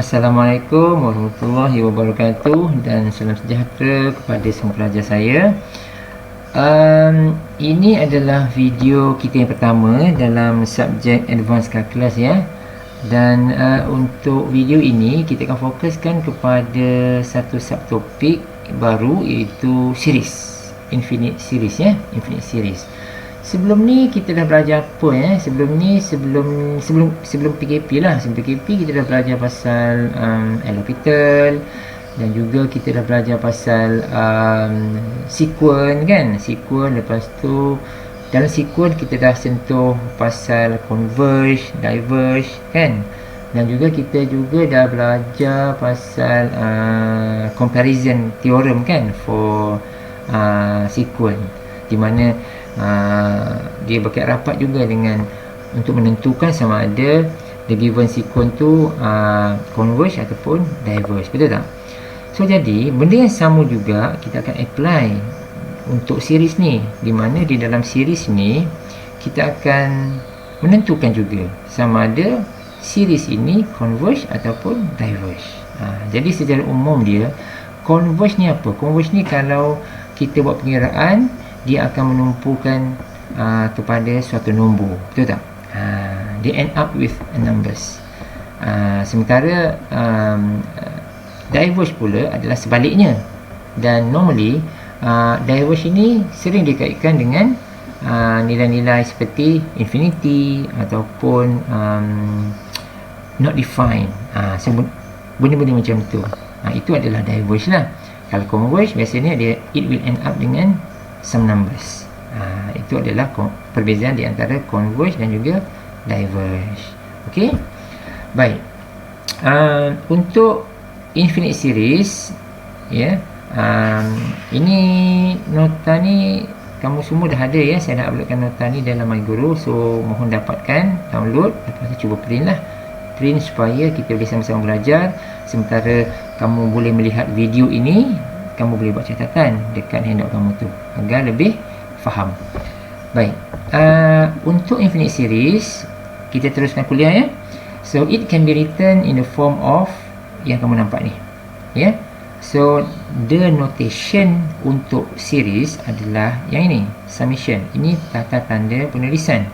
Assalamualaikum warahmatullahi wabarakatuh dan salam sejahtera kepada semua pelajar saya. Ini adalah video kita yang pertama dalam subjek Advanced Calculus ya. Dan untuk video ini kita akan fokuskan kepada satu subtopik baru, iaitu series, infinite series ya, infinite series. Sebelum ni kita dah belajar apa ya? Sebelum PKP lah. Sebelum PKP kita dah belajar pasal L'Hopital, dan juga kita dah belajar pasal sequence kan? Sequence, lepas tu dalam sequence kita dah sentuh pasal converge, diverge kan? Dan juga kita dah belajar pasal comparison theorem kan, for sequence, di mana dia berkait rapat juga dengan untuk menentukan sama ada the given sequence tu converge ataupun diverge, betul tak? So jadi benda yang sama juga kita akan apply untuk series ni, di mana di dalam series ni kita akan menentukan juga sama ada series ini converge ataupun diverge. Jadi secara umum dia converge ni apa? Converge ni kalau kita buat pengiraan, dia akan menumpukan kepada suatu nombor, betul tak? Dia end up with numbers. Sementara diverge pula adalah sebaliknya. Dan normally diverge ini sering dikaitkan dengan nilai-nilai seperti infinity ataupun not defined. Benda-benda macam tu, itu adalah diverge lah. Kalau converge biasanya it will end up dengan some numbers. Itu adalah perbezaan di antara converge dan juga diverge. Okey, baik. Untuk infinite series ya, ini nota ni kamu semua dah ada ya. Saya dah uploadkan nota ni dalam MyGuru, so mohon dapatkan, download, lepas tu cuba print lah. Print supaya kita boleh sama-sama belajar. Sementara kamu boleh melihat video ini, kamu boleh buat catatan dekat handout kamu tu agar lebih faham. Baik, untuk infinite series kita teruskan kuliah ya. So it can be written in the form of yang kamu nampak ni ya. So the notation untuk series adalah yang ini, summation. Ini tata tanda penulisan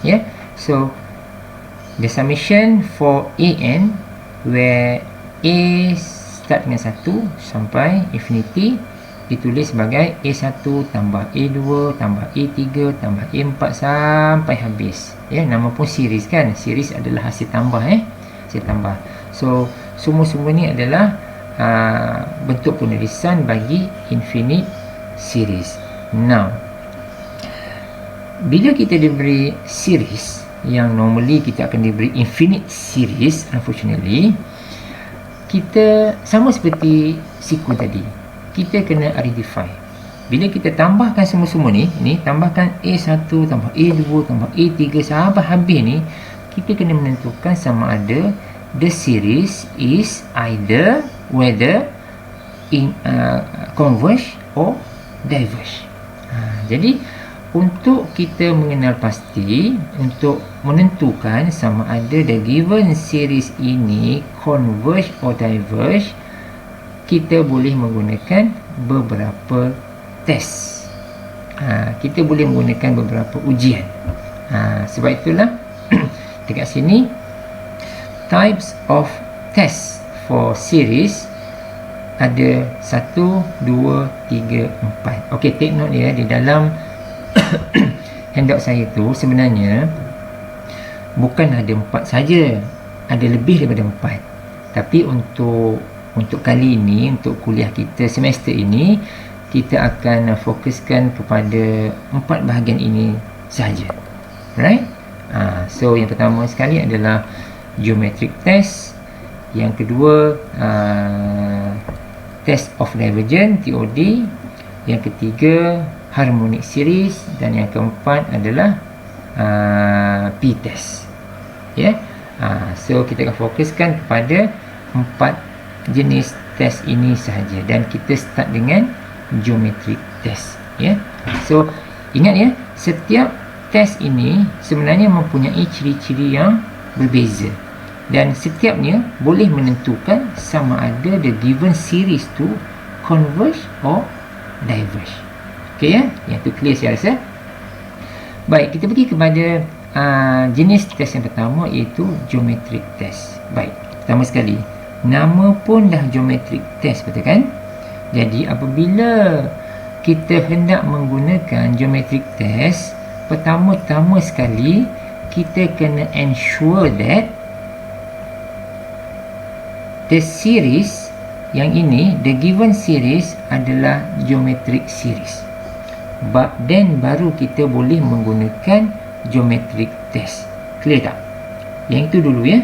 ya. So the summation for an, where a start dengan 1 sampai infinity, ditulis sebagai A1 tambah A2 tambah A3 tambah A4 sampai habis ya. Nama pun series kan, series adalah hasil tambah hasil tambah. So semua ni adalah bentuk penulisan bagi infinite series. Now bila kita diberi series yang normally kita akan diberi infinite series, unfortunately kita sama seperti sequence tadi, kita kena identify. Bila kita tambahkan semua-semua ni tambahkan A1 tambah A2 tambah A3 sampai habis ni, kita kena menentukan sama ada the series is either whether in converge or diverge. Jadi untuk kita mengenal pasti, untuk menentukan sama ada the given series ini converge or diverge, kita boleh menggunakan beberapa test. Kita boleh menggunakan beberapa ujian. Sebab itulah dekat sini types of test for series ada 1, 2, 3, 4. Okey, take note ya, di dalam handout saya tu sebenarnya bukan ada 4 saja, ada lebih daripada 4. Tapi untuk kali ini, untuk kuliah kita semester ini, kita akan fokuskan kepada 4 bahagian ini sahaja. Right? So yang pertama sekali adalah geometric test, yang kedua test of divergence, TOD, yang ketiga harmonic series, dan yang keempat adalah p-test ya. So kita akan fokuskan kepada 4 jenis test ini sahaja, dan kita start dengan geometric test ya. So ingat ya, setiap test ini sebenarnya mempunyai ciri-ciri yang berbeza. dan setiapnya boleh menentukan sama ada the given series tu converge or diverge. Okey ya, yang tu clear saya rasa. Baik, kita pergi kepada jenis test yang pertama, iaitu geometric test. Baik, pertama sekali, nama pun dah geometric test, betul kan? Jadi apabila kita hendak menggunakan geometric test, pertama-tama sekali kita kena ensure that the series yang ini, the given series adalah geometric series. Then baru kita boleh menggunakan geometric test. Clear tak? Yang itu dulu ya.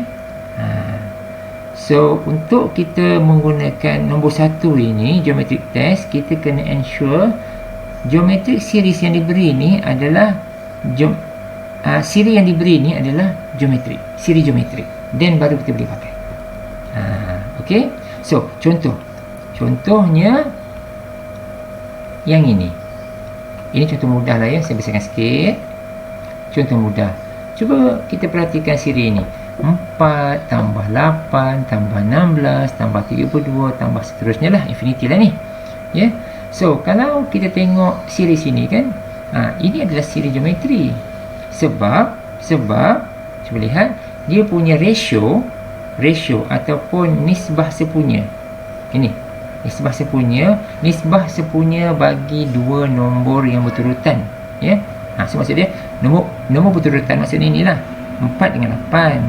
So untuk kita menggunakan nombor 1 ini, geometric test, kita kena ensure geometric series yang diberi ni adalah siri yang diberi ni adalah geometrik, siri geometrik. Then baru kita boleh pakai. Okay. So contohnya yang ini contoh mudah lah ya, saya besarkan sikit. Contoh mudah, cuba kita perhatikan siri ini, 4 tambah 8 tambah 16 tambah 32 tambah seterusnya lah, infinity lah ni ya. So kalau kita tengok siri sini kan, ini adalah siri geometri. Sebab cuba lihat, dia punya ratio ataupun nisbah sepunya. Ini nisbah sepunya bagi dua nombor yang berturutan ya. So maksud dia nombor berturutan, maksudnya inilah 4 dengan 8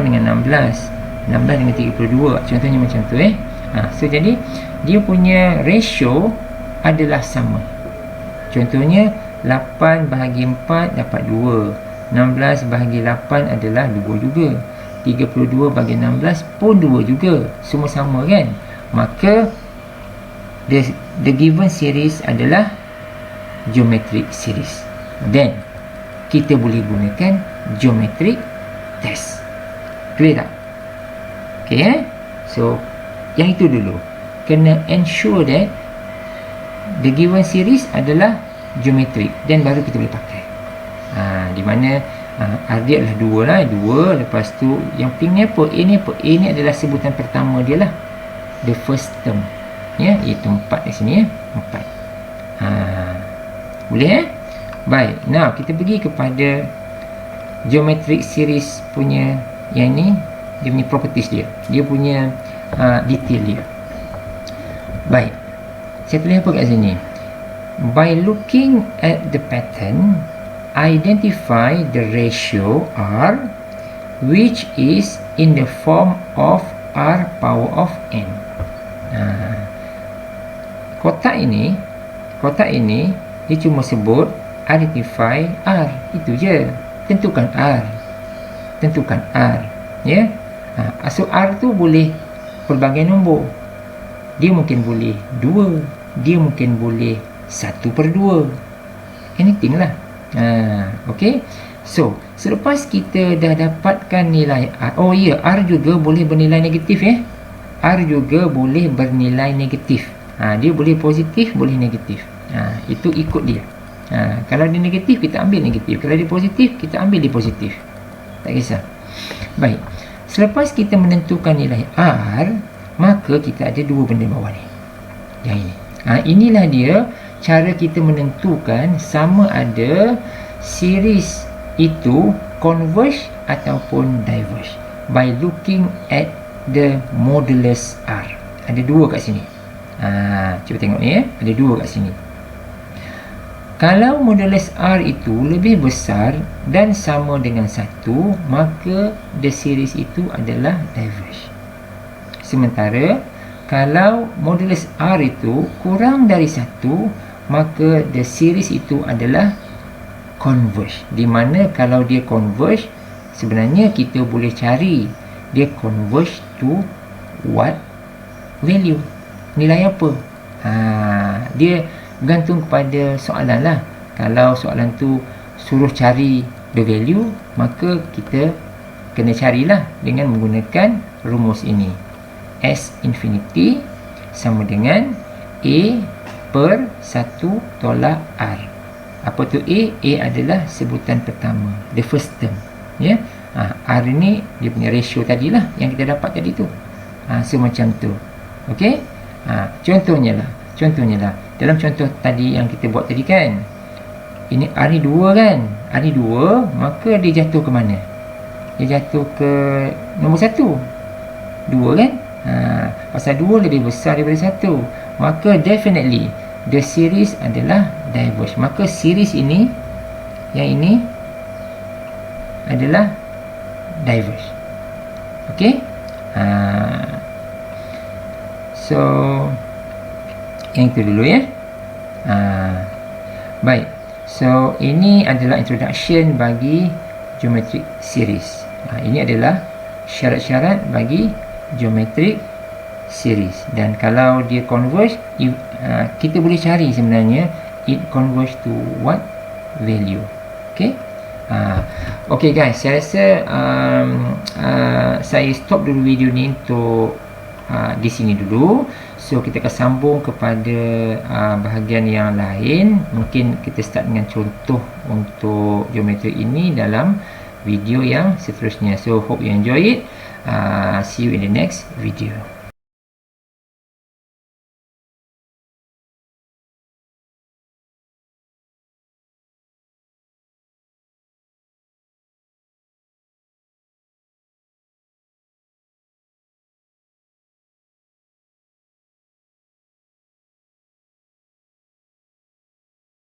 dengan 16 dengan 32, contohnya macam tu so jadi dia punya ratio adalah sama. Contohnya 8 bahagi 4 dapat 2, 16 bahagi 8 adalah 2 juga, 32 bagi 16 pun 2 juga, semua sama kan. Maka the given series adalah geometric series. Then kita boleh gunakan geometric test. Clear tak? Okay so yang itu dulu, kena ensure that the given series adalah geometric, then baru kita boleh pakai. Di mana dia adalah 2 lepas tu yang pink ni apa? A ni adalah sebutan pertama dia lah, the first term ya, iaitu 4 di sini ya, 4. Boleh baik, now kita pergi kepada geometric series punya yang ni, dia punya properties dia punya detail dia. Baik, saya tulis apa kat sini? By looking at the pattern, identify the ratio R which is in the form of R power of n. Kotak ini dia cuma sebut identify R, itu je. Tentukan R ya. So R tu boleh pelbagai nombor. Dia mungkin boleh 2, dia mungkin boleh 1/2, anything lah. Okay. So selepas kita dah dapatkan nilai R, R juga boleh bernilai negatif ya. R juga boleh bernilai negatif. Dia boleh positif, boleh negatif. Itu ikut dia. Kalau dia negatif, kita ambil negatif. Kalau dia positif, kita ambil dia positif. Tak kisah. Baik, selepas kita menentukan nilai R, maka kita ada dua benda bawah ni. Yang ini. Inilah dia cara kita menentukan sama ada series itu converge ataupun diverge by looking at the modulus R. Ada dua kat sini. Cuba tengok ni ya. Ada dua kat sini. Kalau modulus R itu lebih besar dan sama dengan 1, maka the series itu adalah diverge. Sementara kalau modulus R itu kurang dari 1, maka the series itu adalah converge. Di mana kalau dia converge, sebenarnya kita boleh cari dia converge to what value, nilai apa. Dia bergantung kepada soalan lah. Kalau soalan tu suruh cari the value, maka kita kena carilah dengan menggunakan rumus ini. S infinity sama dengan A per 1 tolak R. Apa tu A? A adalah sebutan pertama, the first term ya. R ni dia punya ratio tadilah yang kita dapat tadi tu. So macam tu. Okey. Contohnya lah dalam contoh tadi yang kita buat tadi kan, ini R ni 2 kan, R ni 2, maka dia jatuh ke mana? Dia jatuh ke nombor 1, 2 kan. Pasal 2 lebih besar daripada 1, maka definitely the series adalah diverge. Maka series ini, yang ini adalah diverge. Okey. So yang itu dulu ya. Baik. So ini adalah introduction bagi geometric series. Ini adalah syarat-syarat bagi geometric series. Dan kalau dia converge, kita boleh cari sebenarnya it converge to what value. Okay. Okay guys, saya rasa saya stop dulu video ni untuk di sini dulu. So kita akan sambung kepada bahagian yang lain. Mungkin kita start dengan contoh untuk geometri ini dalam video yang seterusnya. So hope you enjoy it. See you in the next video.